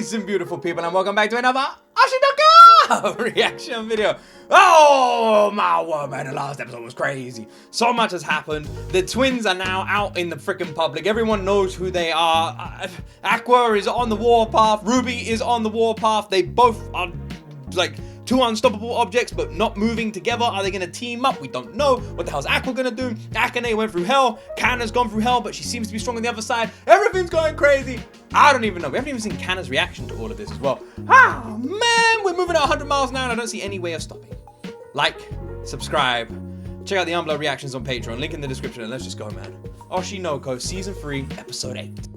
Nice and beautiful people, and welcome back to another Oshi No Ko reaction video. Oh my word, man, the last episode was crazy. So much has happened. The twins are now out in the freaking public. Everyone knows who they are. AQUA is on the warpath. Ruby is on the warpath. They both are like two unstoppable objects, but not moving together. Are they going to team up? We don't know. What the hell's AQUA going to do? Akane went through hell. Cana's gone through hell, but she seems to be strong on the other side. Everything's going crazy. I don't even know. We haven't even seen Cana's reaction to all of this as well. Oh, man. We're moving at 100 miles an hour, and I don't see any way of stopping. Like, subscribe. Check out the unblocked reactions on Patreon. Link in the description, and let's just go, man. Oshi No Ko, Season 3, Episode 8.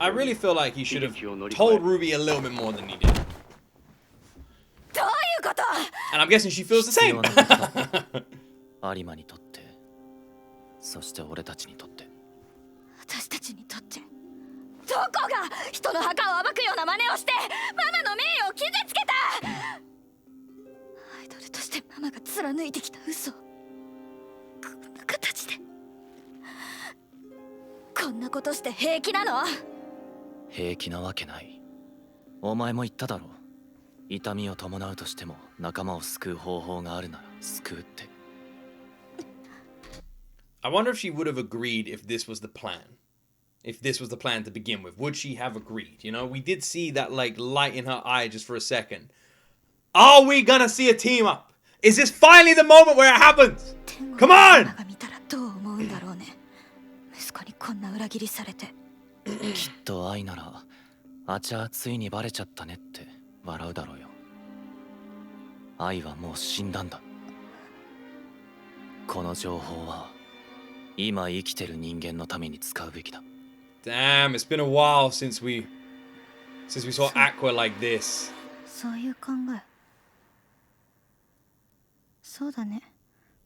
I really feel like he should have told Ruby a little bit more than he did. And I'm guessing she feels the same. 有馬にとって、そして俺たちにとって。私たちにとって、どこが人の墓を暴くような真似をしてママの名誉を傷つけた。アイドルとしてママが貫いてきた嘘をこんな形で。こんなことして平気なの？平気なわけない。お前も言っただろう。痛みを伴うとしても仲間を救う方法があるなら救うって。I wonder if she would have agreed if this was the plan. If this was the plan to begin with, would she have agreed? You know, we did see that like light in her eye just for a second. Are we gonna see a team up? Is this finally the moment where it happens? Come on! きっと愛ならあちゃついにバレちゃったねって笑うだろうよ。愛はもう死んだんだ。この情報は今生きてる人間のために使うべきだ。Damn, it's been a while since we saw AQUA like this. そういう考え。そうだね。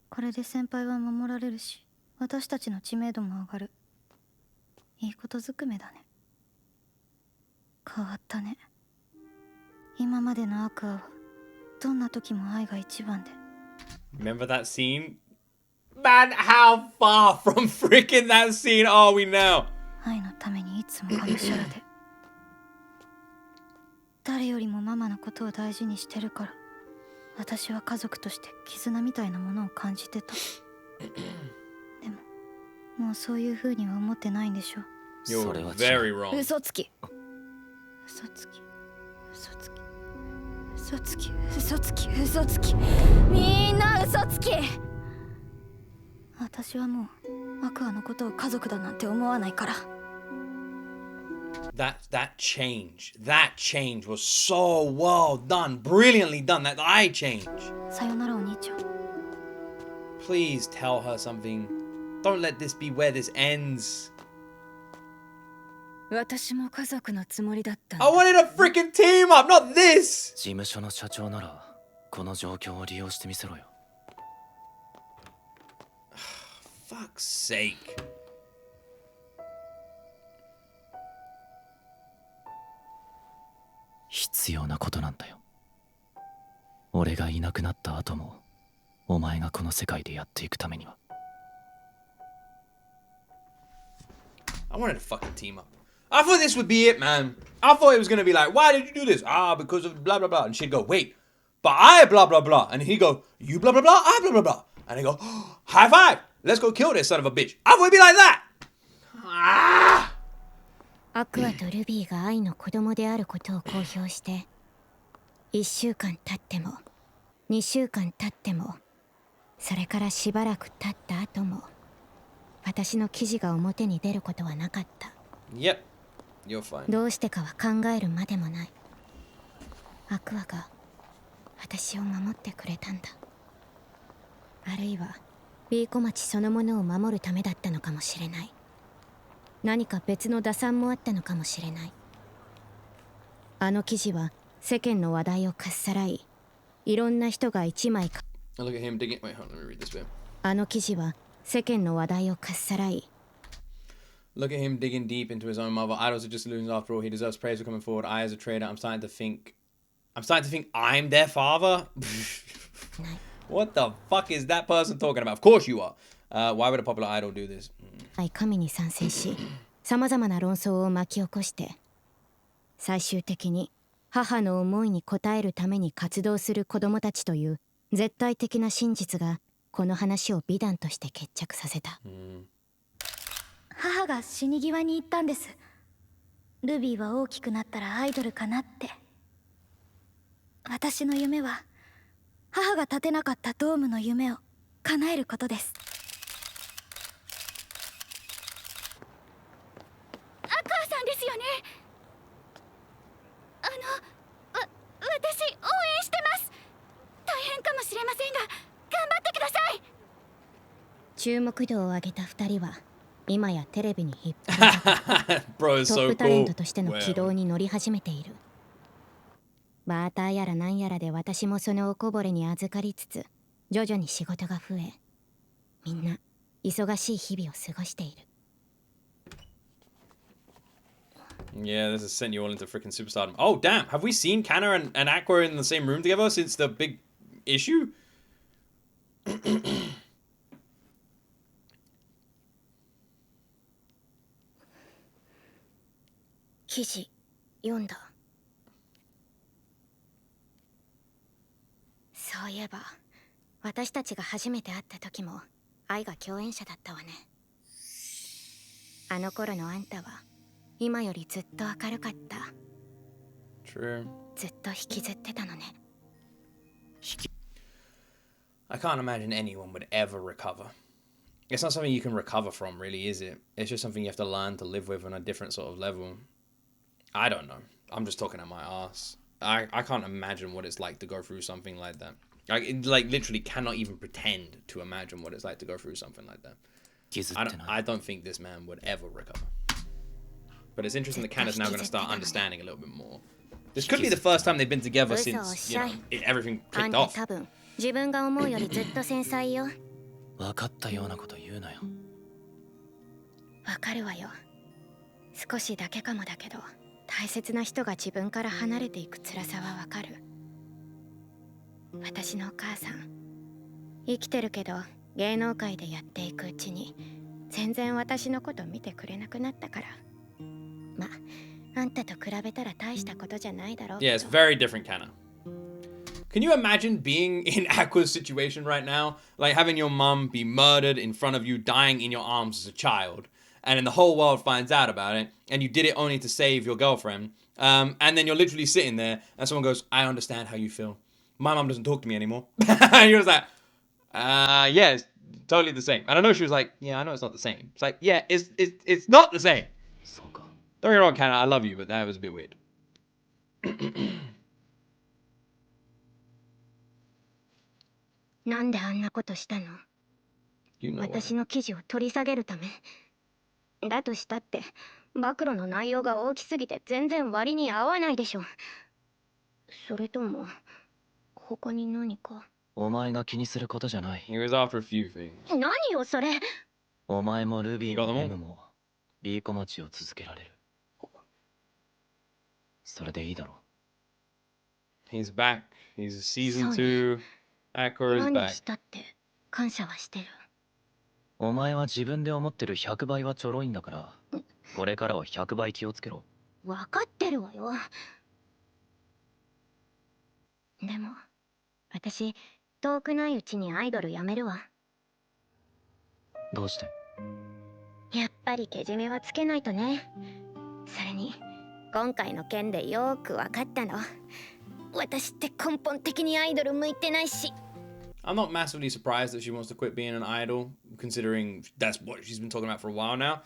これで先輩は守られるし、私たちの知名度も上がる。いいことずくめだね。変わったね。今までのアクアはどんな時も愛が一番で。Remember that scene? Man, how far from freaking that scene are we now? 愛のためにいつもがむしゃらで。誰よりもママのことを大事にしてるから、私は家族として絆みたいなものを感じてた。でも、もうそういう風には思ってないんでしょ。You're very wrong. 嘘つき。嘘つき。嘘つき。嘘つき。嘘つき。嘘つき。みんな嘘つき。私はもうアクアのことを家族だなんて思わないから。That change was so well done, brilliantly done. That eye change. さよならお兄ちゃん。Please tell her something. Don't let this be where this ends. 私も家族のつもりだった。I wanted a freaking team up, not this. 事務所の社長ならこの状況を利用してみせろよ。Fuck's sake. 必要なことなんだよ。俺がいなくなった後もお前がこの世界でやっていくためには。I wanted a fucking team up. I thought this would be it, man. I thought it was gonna be like, why did you do this? Ah, because of blah blah blah. And she'd go, wait, but I blah blah blah. And he'd go, you blah blah blah, I blah blah blah. And they go, oh, high five. Let's go kill this son of a bitch. I thought it'd be like that. Ah! アクアとルビーが愛の子供であることを公表して1週間経っても2週間経ってもそれからしばらく経った後も私の記事が表に出ることはなかった。 Yep, you're fine. どうしてかは考えるまでもない。アクアが私を守ってくれたんだ。あるいはビーコ町そのものを守るためだったのかもしれない。何か別の打算もあったのかもしれない。あの記事は世間の話題をかっさらい、いろんな人が一枚か。Look at him digging. Wait, hold on, let me read this bit. あの記事は世間の話題をかっさらい。Look at him digging deep into his own mother. Idols are just illusions after all. He deserves praise for coming forward. I, as a trader, I'm starting to think I'm their father. What the fuck is that person talking about? Of course you are. Why would a popular idol do this? 神に賛成し、さまざまな論争を巻き起こして、最終的に母の思いに応えるために活動する子供たちという絶対的な真実がこの話を美談として決着させた。母が死に際に言ったんです。ルビーは大きくなったらアイドルかなって。私の夢は母が建てなかったドームの夢を叶えることです。アクアさんですよね。私応援してます。大変かもしれませんが頑張ってください。注目度を上げた2人は今やテレビに引っ張りトップタレントとしての軌道に乗り始めている。バーターやらなんやらで私もそのおこぼれに預かりつつ徐々に仕事が増え、みんな忙しい日々を過ごしている。Yeah, this has sent you all into freaking superstardom. Oh, damn. Have we seen Cana and AQUA in the same room together since the big issue? 記事読んだ。そういえば私たちが初めて会った時も愛が共演者だったわね。あの頃のあんたは今よりずっと明るかった。 True. ずっと引きずってたのね。I can't imagine anyone would ever recover. It's not something you can recover from, really, is it? It's just something you have to learn to live with on a different sort of level. I don't know. I'm just talking out my ass. I can't imagine what it's like to go through something like that. Like literally cannot even pretend to imagine what it's like to go through something like that. I don't think this man would ever recover. But it's interesting that Cana's now going to start understanding a little bit more. This could be the first time they've been together since, you know, everything kicked off. 多分自分が思うよりずっと繊細よ。分かったようなこと言うなよ。わかるわよ。少しだけかもだけど、大切な人が自分から離れていく辛さはわかる。私のお母さん、生きてるけど芸能界でやっていくうちに全然私のこと見てくれなくなったから。ま、あんたと比べたら大したことじゃないだろう。Yeah, it's very different, Cana. Can you imagine being in AQUA's situation right now? Like having your mum be murdered in front of you, dying in your arms as a child, and then the whole world finds out about it, and you did it only to save your girlfriend, and then you're literally sitting there, and someone goes, I understand how you feel. My mum doesn't talk to me anymore. And you're just like, yeah, it's totally the same. And I know she was like, yeah, I know it's not the same. It's like, yeah, it's not the same. Don't get me wrong, Cana, I love you, but that was a bit weird. なんであんなことしたの？ You know 私の記事を取り下げるため。だとしたって暴露の内容が大きすぎて全然割に合わないでしょ。それとも他に何か？お前が気にすることじゃない。He was after a few things. 何よそれ。お前もルビーも M も B 小町を続けられる。それでいいだろう。 He's back. He's season 2. AQUA is 何 back. したって感謝はしてる。お前は自分で思ってる100倍はちょろいんだから、これからは100倍気をつけろ。分かってるわよ。でも私遠くないうちにアイドルやめるわ。どうして？やっぱりけじめはつけないとね。それに今回の件でよーく分かったの。私って根本的にアイドル向いてないし。I'm not massively surprised that she wants to quit being an idol, considering that's what she's been talking about for a while now.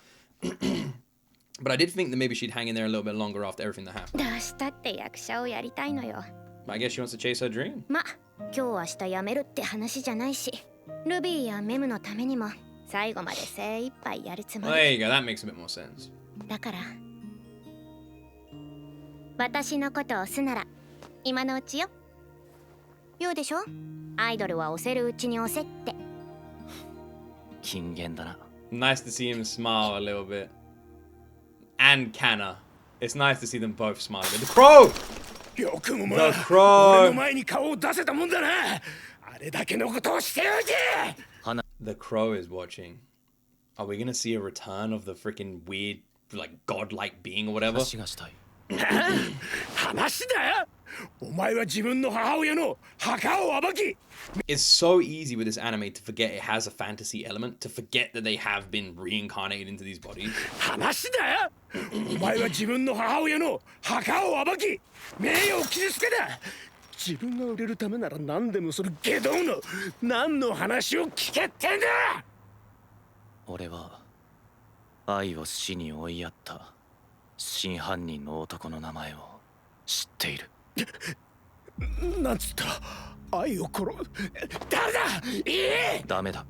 But I did think that maybe she'd hang in there a little bit longer after everything that happened. どうしたって役者をやりたいのよ。But I guess she wants to chase her dream. ま、今日明日やめるって話じゃないし、ルビーやメムのためにも最後まで精一杯やるつも Well, り。 there you go. That makes a bit more sense. だから私のことを押すなら今のうちよ。言うでしょ？アイドルは押せるうちに押せって。金言だな。 Nice to see him smile a little bit. And Cana. It's nice to see them both smile a bit. The Crow! よくもま The あ Crow! 俺の前に顔を出せたもんだな。あれだけのことをしておいて。The Crow is watching. Are we gonna see a return of the freaking weird, like, godlike being or whatever? 話がしたい。話だよ。お前は自分の母親の墓を暴き。 It's so easy with this anime to forget it has a fantasy element, to forget that they have been reincarnated into these bodies. 話だよ。お前は自分の母親の墓を暴き、名誉を傷つけた。自分が売れるためなら何でもするゲドウの何の話を聞けってんだ。俺は愛を死に追いやった真犯人の男の名前を知っている。なんつった？愛を殺誰だ？言え！ダメだ。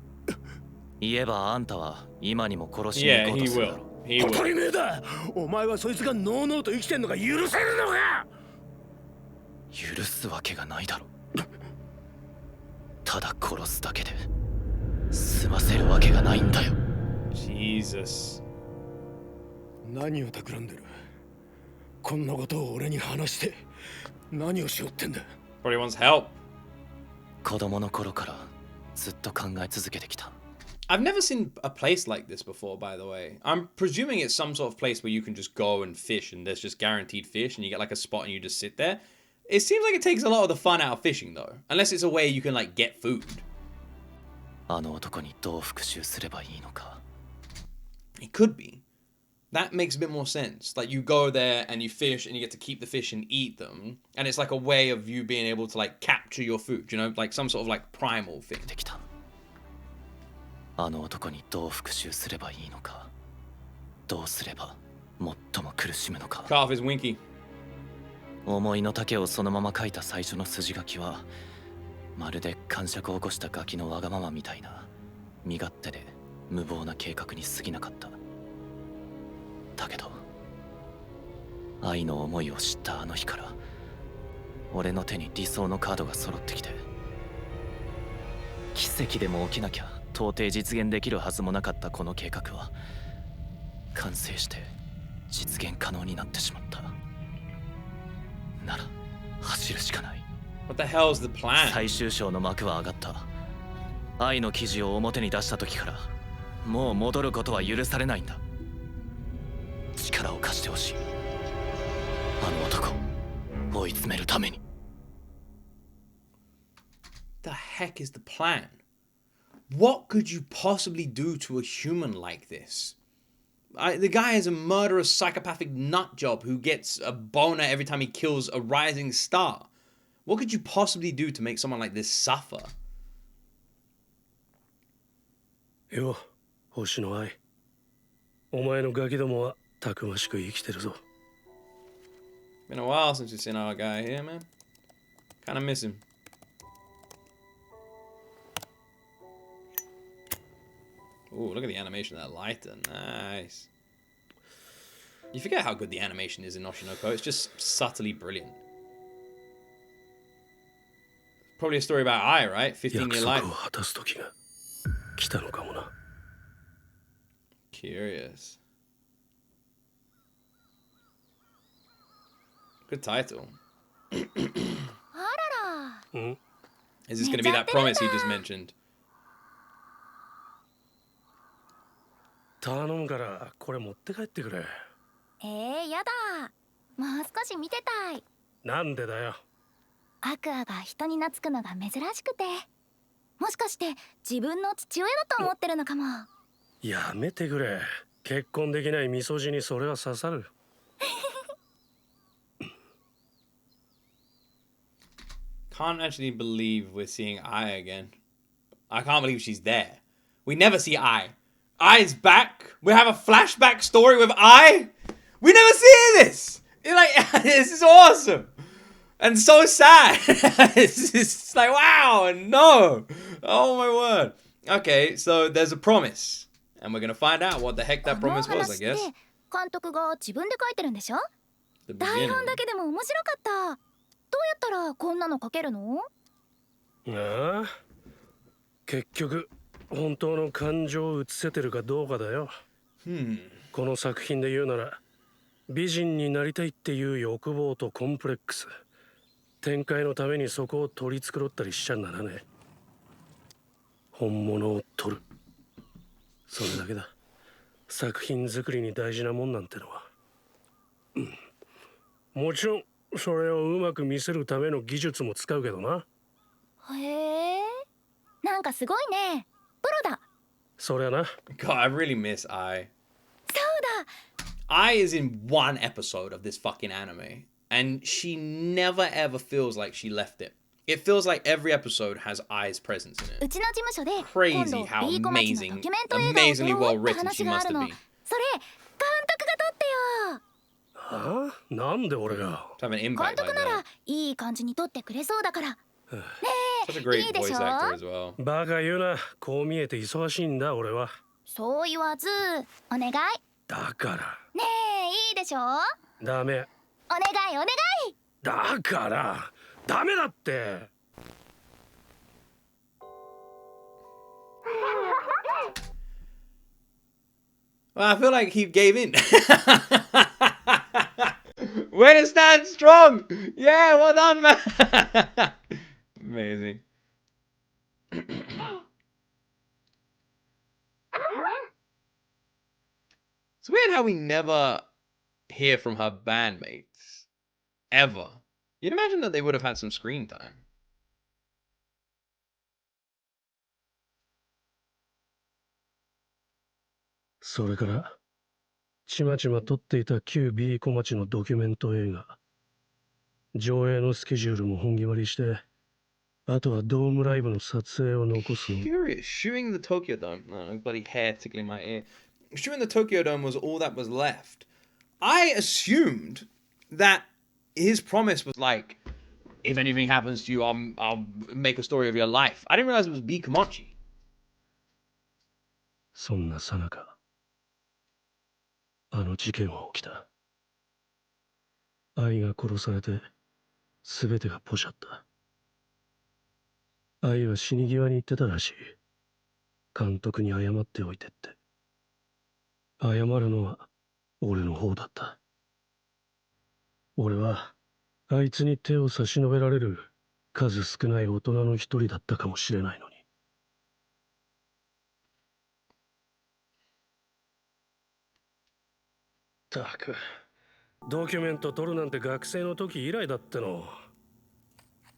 言えばあんたは今にも殺しに行こうとするだろ。当たり前だ。お前はそいつがのうのうと生きてんのが許せるのか？許すわけがないだろ。ただ殺すだけで済ませるわけがないんだよ。Jesus. 何を企んでる？こんなことを俺に話して何をしようってんだ？ Probably wants help. 子供の頃からずっと考え続けてきた。I've never seen a place like this before, by the way. I'm presuming it's some sort of place where you can just go and fish and there's just guaranteed fish and you get like a spot and you just sit there. It seems like it takes a lot of the fun out of fishing though. Unless it's a way you can like get food. あの男にどう復讐すればいいのか。It could be. That makes a bit more sense. Like you go there and you fish and you get to keep the fish and eat them. And it's like a way of you being able to like capture your food, you know, like some sort of like primal thing. できた。あの男にどう復讐すればいいのか。どうすれば最も苦しむのか。Cut off his winky. 思いの丈をそのまま書いた最初の筋書きはまるで癇癪を起こしたガキのわがままみたいな身勝手で無謀な計画に過ぎなかった。だけど愛の思いを知ったあの日から俺の手に理想のカードが揃ってきて、奇跡でも起きなきゃ到底実現できるはずもなかったこの計画は完成して実現可能になってしまった。なら走るしかない。 What the hell is the plan? 最終章の幕は上がった。愛の記事を表に出した時からもう戻ることは許されないんだ。力を貸してほしい。あの男を追い詰めるために。 The heck is the plan? What could you possibly do to a human like this? The guy is a murderous, psychopathic nutjob who gets a boner every time he kills a rising star. What could you possibly do to make someone like this suffer? よ、星の愛。お前のガキどもはたくましく生きてるぞ。 Been a while since we've seen our guy here, man. Kinda miss him. Ooh, look at the animation of that lighter. Nice. You forget how good the animation is in Oshi No Ko. It's just subtly brilliant. Probably a story about Ai, right? 15-year 約 life. 束を果たす時が来たのかもな。 Curious. Good title. あらら。 Is this going to be that promise you just mentioned? 頼むからこれ持って帰ってくれ。やだ。もう少し見てたい。なんでだよ。アクアが人に懐くのが珍しくて、もしかして自分の父親だと思ってるのかも。やめてくれ。結婚できないみそじにそれは刺さる。Can't actually believe we're seeing Ai again. I can't believe she's there. We never see Ai. Ai's back. We have a flashback story with Ai. We never see this. This is awesome. And so sad. It's like, wow, no. Oh my word. Okay, so there's a promise. And we're going to find out what the heck that promise was, I guess. 監督が自分で書いてるんでしょ？ The 台 beginning. 本だけでも面白かった。どうやったらこんなの書けるの？ああ、結局本当の感情を映せてるかどうかだよ。この作品で言うなら美人になりたいっていう欲望とコンプレックス、展開のためにそこを取り繕ったりしちゃならねえ。本物を取る。それだけだ。作品作りに大事なもんなんてのは。もちろんそれをうまく見せるための技術も使うけどな。へえ、なんかすごいね。プロだ。そりゃな。God, I really miss I. そうだ。I is in one episode of this fucking anime, and she never ever feels like she left it. It feels like every episode has I's presence in う it. ちの事務所で Crazy 今度 how ビーコ町のド amazing, キュメント映画を撮 amazingly ろ well うって written she 話があ must る have の。 been. それ監督が撮ってよ。ああ、なんで俺が。 To have an 監 impact 督 like なら that. いい感じに撮ってくれそうだから。ね Such a え、 great いいで voice しょ。 actor as well. バカ言うな。こう見えて忙しいんだ俺は。そう言わずお願い。ねだからえ、いいでしょ。おダメ。願いお願い。だからダメだって。Well, I feel like he gave in. Way to stand strong. Yeah, well done, man. Amazing. It's weird how we never hear from her bandmates. Ever. You'd imagine that they would have had some screen time. それからちまちま撮っていた旧 B 小町のドキュメント映画。上映のスケジュールも本決まりして、あとはドームライブの撮影を残すの。 Curious. Shooting the Tokyo Dome. No, bloody hair tickling my ear. Shooting the Tokyo Dome was all that was left. I assumed that his promise was like, if anything happens to you, I'll make a story of your life. I didn't realize it was B Komachi. そんなさなか、あの事件は起きた。愛が殺されて、すべてがポシャった。愛は死に際に言ってたらしい。監督に謝っておいてって。謝るのは俺の方だった。俺はあいつに手を差し伸べられる数少ない大人の一人だったかもしれないのに。たく、ドキュメント撮るなんて学生の時以来だっての。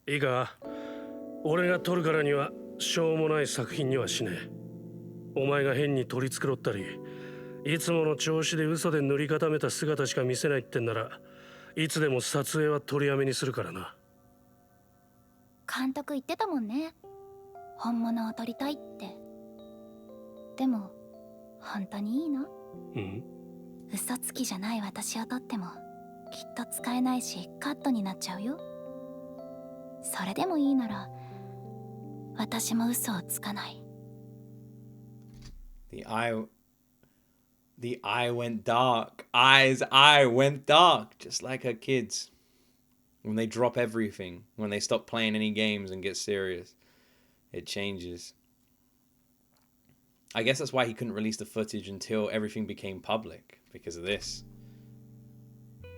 いいか、俺が撮るからにはしょうもない作品にはしねえ。お前が変に取り繕ったり、いつもの調子で嘘で塗り固めた姿しか見せないってんなら、いつでも撮影は取りやめにするからな。監督言ってたもんね。本物を撮りたいって。でも本当にいいの？うん。嘘つきじゃない私を撮ってもきっと使えないしカットになっちゃうよ。それでもいいなら私も嘘をつかない。 The eye went dark. I's eye went dark, just like her kids. When they drop everything, when they stop playing any games and get serious, it changes. I guess that's why he couldn't release the footage until everything became public, because of this.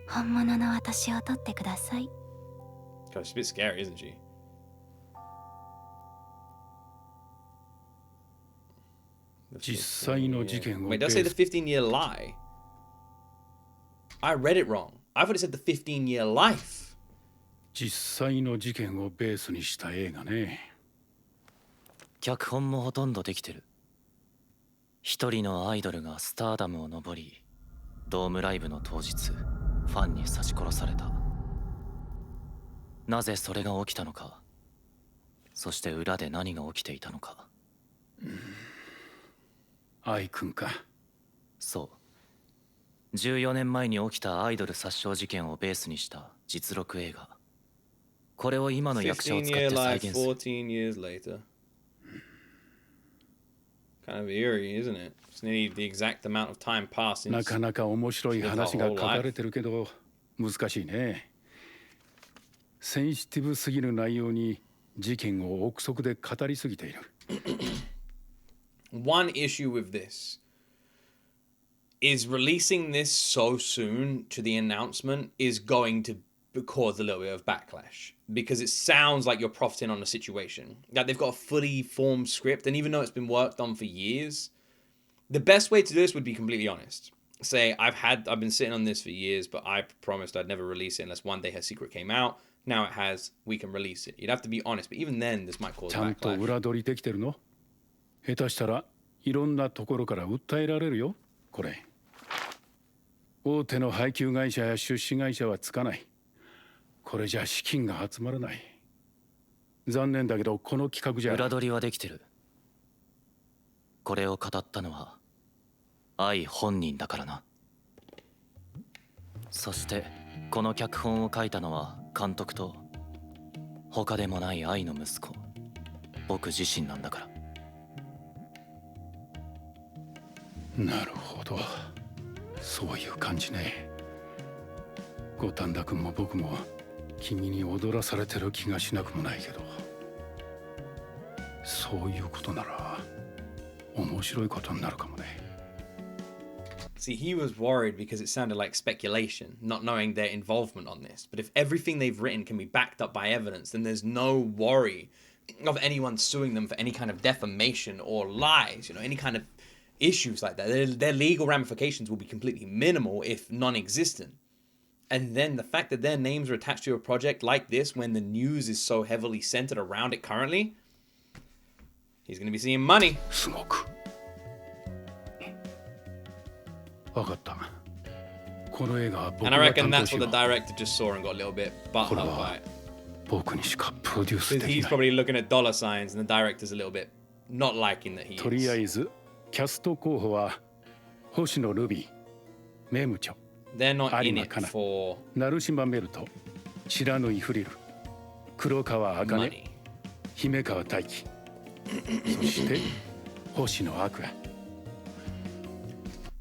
本物の私を撮ってください。 God, she's a bit scary, isn't she? The 実際の事件を Wait, did I say the 15-year lie? I read it wrong. I thought it said the 15-year life. 実際の事件をベースにした映画ね。脚本もほとんどできてる。一人のアイドルがスターダムを上り、ドームライブの当日、ファンに刺し殺された。なぜそれが起きたのか、そして裏で何が起きていたのか。愛くんか。そう。14年前に起きたアイドル殺傷事件をベースにした実録映画。これを今の役者を使って再現する。14 years later. Kind of eerie, isn't it? It's nearly the exact amount of time passed な since. かなか面白い話が書かれてるけど難しいね。センシティブすぎる内容に事件を憶測で語りすぎている。One issue with this is releasing this so soon to the announcement is going to cause a little bit of backlash because it sounds like you're profiting on the situation. Like they've got a fully formed script, and even though it's been worked on for years, the best way to do this would be completely honest. Say, I've been sitting on this for years, but I promised I'd never release it unless one day her secret came out. Now it has, we can release it. You'd have to be honest, but even then, this might cause ちゃんと backlash. 裏取りできてるの？下手したらいろんなところから訴えられるよ、これ。大手の配給会社や出資会社はつかない。これじゃ資金が集まらない。残念だけどこの企画じゃ。裏取りはできてる。これを語ったのは愛本人だからな。そしてこの脚本を書いたのは監督と他でもない愛の息子僕自身なんだから。なるほど、そういう感じね。五反田君も僕も君に踊らされてる気がしなくもないけど、そういうことなら面白いことになるかもね。See, he was worried because it sounded like speculation, not knowing their involvement on this. But if everything they've written can be backed up by evidence, then there's no worry of anyone suing them for any kind of defamation or lies, any kind of issues like that. Their legal ramifications will be completely minimal, if non-existent. And then the fact that their names are attached to a project like this when the news is so heavily centered around it currently, he's going to be seeing money. すごく。分かった。この映画は僕が And I 担 reckon 当 that's し what よ the う。 director just saw and got a little bit butthurt by it. 僕にしかプロデュースで Because き he's ない。 probably looking at dollar signs and the director's a little bit not liking that he とりあ is. えずキャスト候補は星野ルビー、メムチョ、 They're not in Arima it Cana. for 成島メルト、白縫フリル、黒川茜、 money. 姫川大輝、そして星野アクア。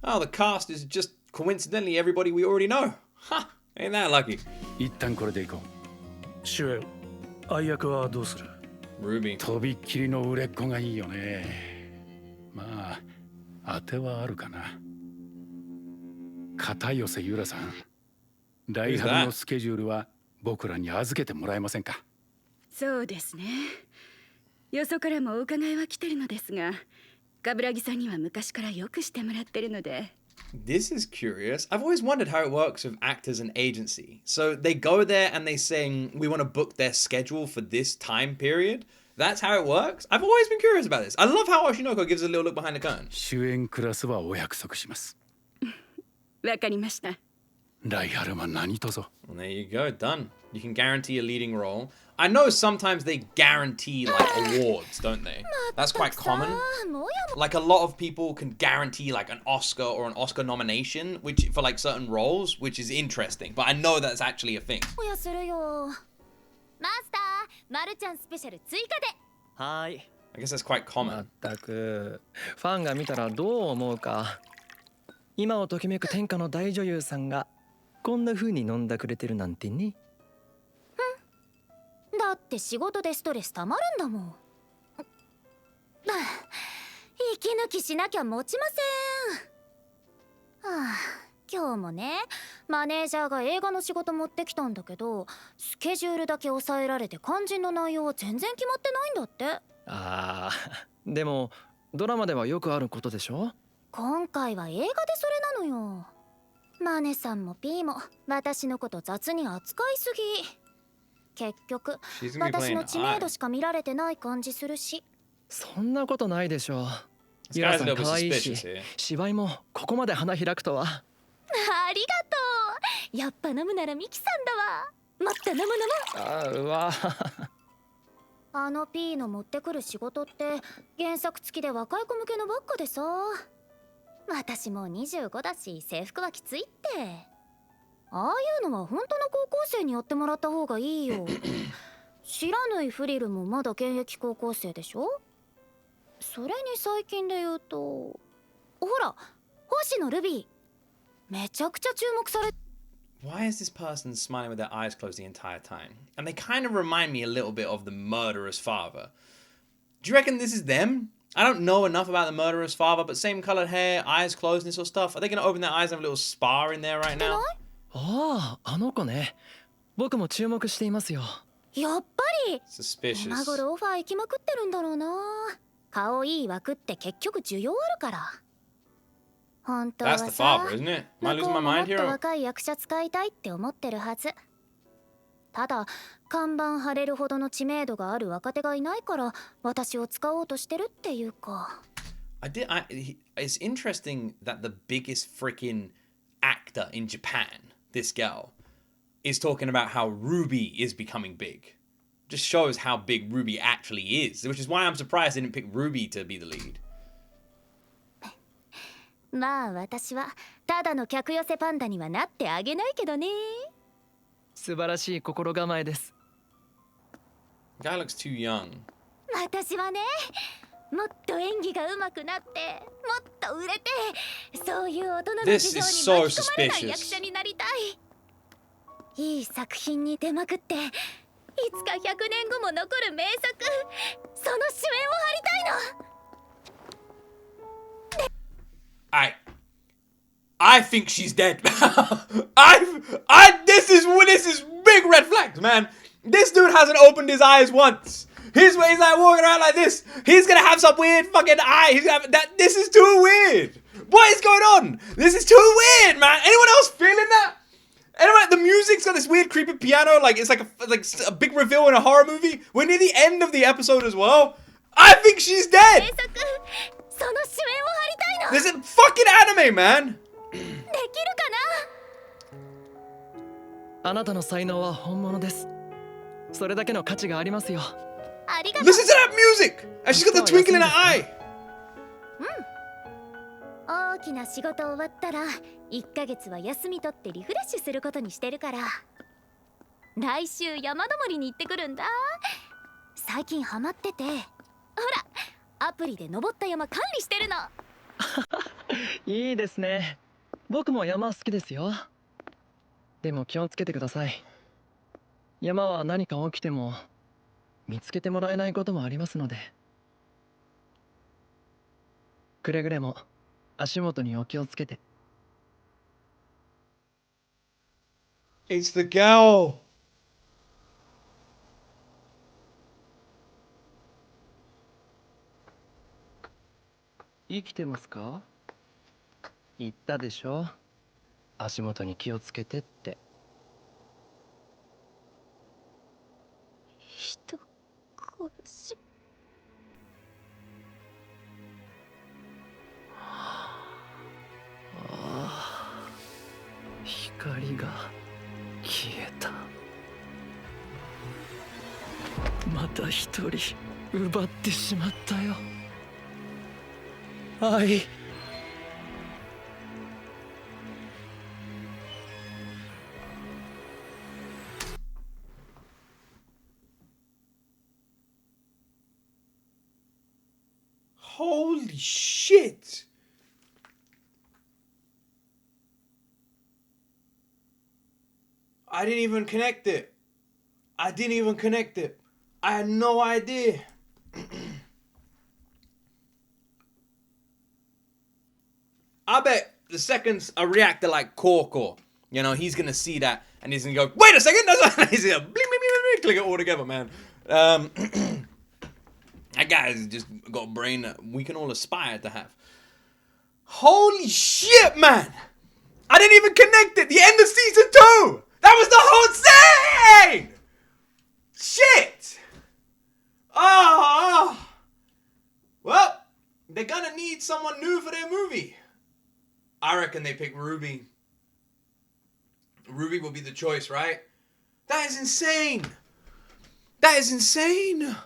Oh, the cast is just coincidentally everybody we already know. Ha! Ain't that lucky? 一旦これでいこ主演愛役はどうする？ Ruby. う。とびっきりの売れっ子がいいよね。まあ当てはあるかな。片寄由良さん、来春のスケジュールは僕らに預けてもらえませんか？そうですね。よそからもお伺いは来てるのですが、冠城さんには昔からよくしてもらってるので。This is curious. I've always wondered how it works with actors and agency. So they go there and they say, we want to book their schedule for this time period. That's how it works? I've always been curious about this. I love how Oshi No Ko gives a little look behind the curtain. 主演クラスはお約束します。わかりました。来春は何とぞ。 And there you go, done. You can guarantee a leading role. I know sometimes they guarantee like awards, don't they? That's quite common. Like a lot of people can guarantee like an Oscar or an Oscar nomination, which for like certain roles, which is interesting. But I know that's actually a thing. おやするよ。マスター、マルちゃんスペシャル追加で。はーい。 I guess that's quite ま common. ったくファンが見たらどう思うか。今をときめく天下の大女優さんがこんな風に飲んだくれてるなんてね。だって仕事でストレスたまるんだもん。息抜きしなきゃ持ちません。はあ、今日もね、マネージャーが映画の仕事持ってきたんだけど、スケジュールだけ抑えられて肝心の内容は全然決まってないんだって。ああ、でもドラマではよくあることでしょ。今回は映画でそれなのよ。マネさんもピーも私のこと雑に扱いすぎ。結局 She's gonna be 私 playing の知名度 I. しか見られてない感じするし。そんなことないでしょう。 This ゆら guy's さ a ん little bit 可愛い suspicious し here. 芝居もここまで花開くとは。ありがとう。やっぱ飲むならミキさんだわ。もっと飲む飲む。あうわ。あの P の持ってくる仕事って原作付きで若い子向けのばっかでさ。私もう25だし制服はきついって。ああいうのは本当の高校生にやってもらった方がいいよ。知らぬいフリルもまだ現役高校生でしょ。それに最近で言うとほら星野ルビーめちゃくちゃ注目され。 Why is this person smiling with their eyes closed the entire time? And they kind of remind me a little bit of the murderer's father. Do you reckon this is them? I don't know enough about the murderer's father, but same colored hair, eyes closed and this sort of stuff. Are they going to open their eyes and have a little spa in there right now? ああ、あの子ね。僕も注目していますよ。やっぱり Suspicious. 今頃オファー行きまくってるんだろうな。顔いい枠って結局需要あるから。本当は That's the さ father, isn't it? Am 向 I こ losing う my もも mind っと here? 若い役者使いたいって思ってるはず。ただ看板貼れるほどの知名度がある若手がいないから私を使おうとしてるっていうか。It's interesting that the biggest freaking actor in Japan, this girl, is talking about how Ruby is becoming big. Just shows how big Ruby actually is, which is why I'm surprised they didn't pick Ruby to be the lead. まあ私はただの客寄せパンダにはなってあげないけどね。素晴らしい心構えです。Guy looks too young. 私はね、もっと演技が上手くなってもっと売れてそういう大人の事情に巻き込まれない役者になりたい。いい作品に出まくっていつか100年後も残る名作、その主演を張りたいの。I think she's dead. This is big red flags, man. This dude hasn't opened his eyes once. He's like walking around like this. He's gonna have some weird fucking eye. He's gonna have that. This is too weird. What is going on? This is too weird, man. Anyone else feeling that? Anyone? The music's got this weird creepy piano. Like it's like a big reveal in a horror movie. We're near the end of the episode as well. I think she's dead. This is fucking anime, man. できるかあなたの才能は本物です。それだけの価値がありますよ。な。ありがとう。 Listen to that music. And she's got the twinkle in her eye. 大きな仕事終わったら1ヶ月は休み取ってリフレッシュすることにしてるから。来週山登りに行ってくるんだ。最近ハマってて、ほらアプリで登った山管理してるの。いいですね。僕も山好きですよ。でも気をつけてください。山は何か起きても見つけてもらえないこともありますので。くれぐれも足元にお気をつけて。It's the girl. 生きてますか？言ったでしょ。足元に気をつけてって。人殺し。光が消えた。また一人奪ってしまったよ。愛。Holy shit. I didn't even connect it. I had no idea. I bet the seconds a reactor like Korko, you know, he's gonna see that and he's gonna go, wait a second, that's what he's gonna bling, bling, bling, bling, click it all together, man. That guy's just got a brain that we can all aspire to have. Holy shit, man! I didn't even connect it. The end of season 2. That was the whole thing. Shit. Oh. Well, they're gonna need someone new for their movie. I reckon they pick Ruby. Ruby will be the choice, right? That is insane. That is insane.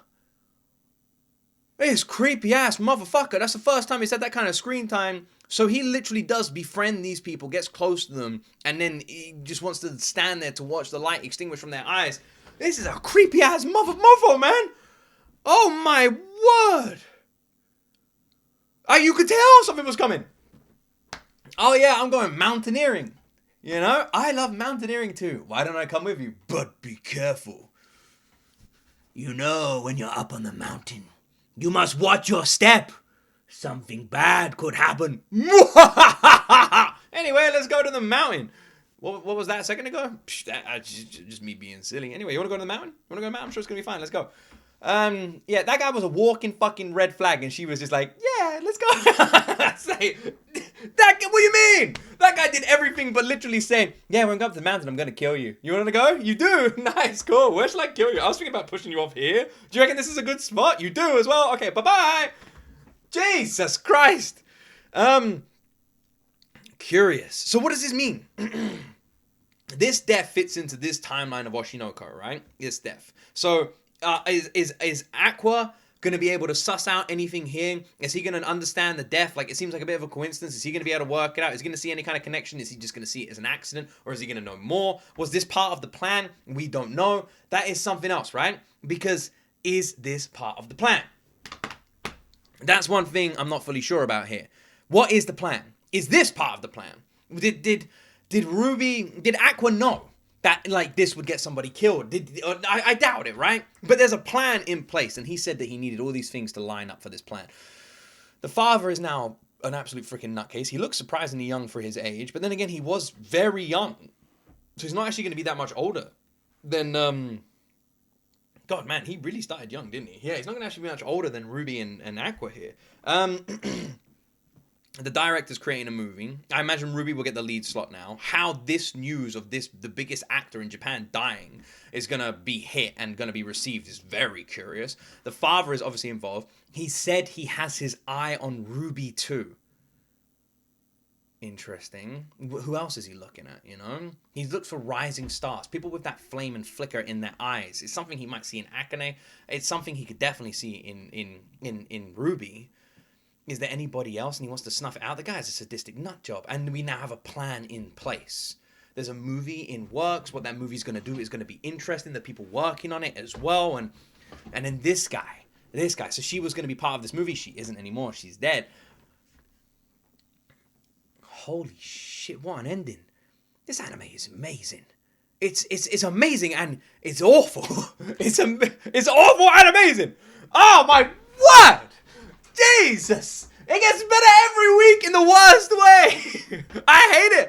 This creepy ass motherfucker. That's the first time he's had that kind of screen time. So he literally does befriend these people, gets close to them, and then he just wants to stand there to watch the light extinguish from their eyes. This is a creepy ass motherfucker, man. Oh my word. You could tell something was coming. Oh yeah, I'm going mountaineering. You know, I love mountaineering too. Why don't I come with you? But be careful. You know, when you're up on the mountain, you must watch your step. Something bad could happen. Anyway, let's go to the mountain. What was that a second ago? Just me being silly. Anyway, you want to go to the mountain? I'm sure it's going to be fine. Let's go. Yeah, that guy was a walking fucking red flag, and she was just like, yeah, let's go. What do you mean? That guy did everything but literally saying, yeah, when I go up to the mountain, I'm gonna kill you. You wanna go? You do? Nice, cool. Where should I kill you? I was thinking about pushing you off here. Do you reckon this is a good spot? You do as well? Okay, bye-bye. Jesus Christ. Curious. So what does this mean? This death fits into this timeline of Oshi No Ko, right? This death. So is AQUA going to be able to suss out anything here? Is he going to understand the death? Like, it seems like a bit of a coincidence. Is he going to be able to work it out? Is he going to see any kind of connection? Is he just going to see it as an accident? Or is he going to know more? Was this part of the plan? We don't know. That is something else, right? Because is this part of the plan? That's one thing I'm not fully sure about here. What is the plan? Is this part of the plan? Did AQUA know that, like, this would get somebody killed? I doubt it, right? But there's a plan in place, and he said that he needed all these things to line up for this plan. The father is now an absolute freaking nutcase. He looks surprisingly young for his age, but then again, he was very young. So he's not actually going to be that much older than, God, man, he really started young, didn't he? Yeah, he's not going to actually be much older than Ruby and AQUA here. The director's creating a movie. I imagine Ruby will get the lead slot now. How this news of the biggest actor in Japan dying is going to be hit and going to be received is very curious. The father is obviously involved. He said he has his eye on Ruby too. Interesting. Who else is he looking at, you know? He looks for rising stars. People with that flame and flicker in their eyes. It's something he might see in AQUA. It's something he could definitely see in Ruby. Is there anybody else? And he wants to snuff it out. The guy's a sadistic nut job. And we now have a plan in place. There's a movie in works. What that movie's going to do is going to be interesting. The people working on it as well. And then this guy. So she was going to be part of this movie. She isn't anymore. She's dead. Holy shit, what an ending. This anime is amazing. It's amazing and it's awful. It's awful and amazing. Oh my word! Jesus! It gets better every week in the worst way. I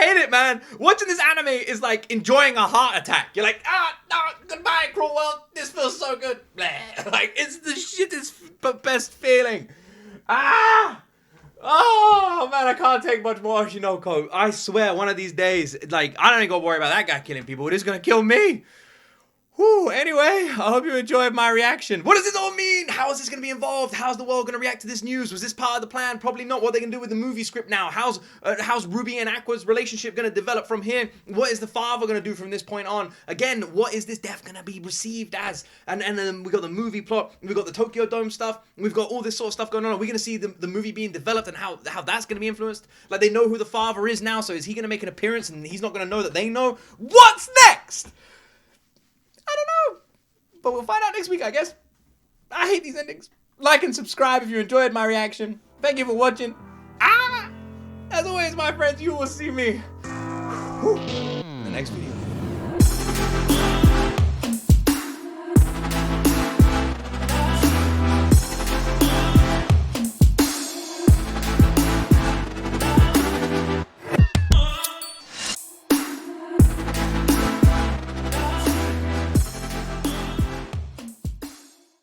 hate it, man. Watching this anime is like enjoying a heart attack. You're like, no, goodbye, cruel world. This feels so good. Bleh. Like, it's the shittest best feeling. Oh, man, I can't take much more Oshi No Ko. I swear, one of these days, like, I don't even gotta worry about that guy killing people. It is gonna kill me. Whew, anyway, I hope you enjoyed my reaction. What does this all mean? How is this going to be involved? How's the world going to react to this news? Was this part of the plan? Probably not. What are they going to do with the movie script now? How's Ruby and AQUA's relationship going to develop from here? What is the father going to do from this point on? Again, what is this death going to be received as? And then we got the movie plot. We've got the Tokyo Dome stuff. We've got all this sort of stuff going on. Are we going to see the movie being developed and how that's going to be influenced? Like, they know who the father is now, so is he going to make an appearance and he's not going to know that they know? What's next? I don't know. But we'll find out next week, I guess. I hate these endings. Like and subscribe if you enjoyed my reaction. Thank you for watching. As always, my friends, you will see me in the next video.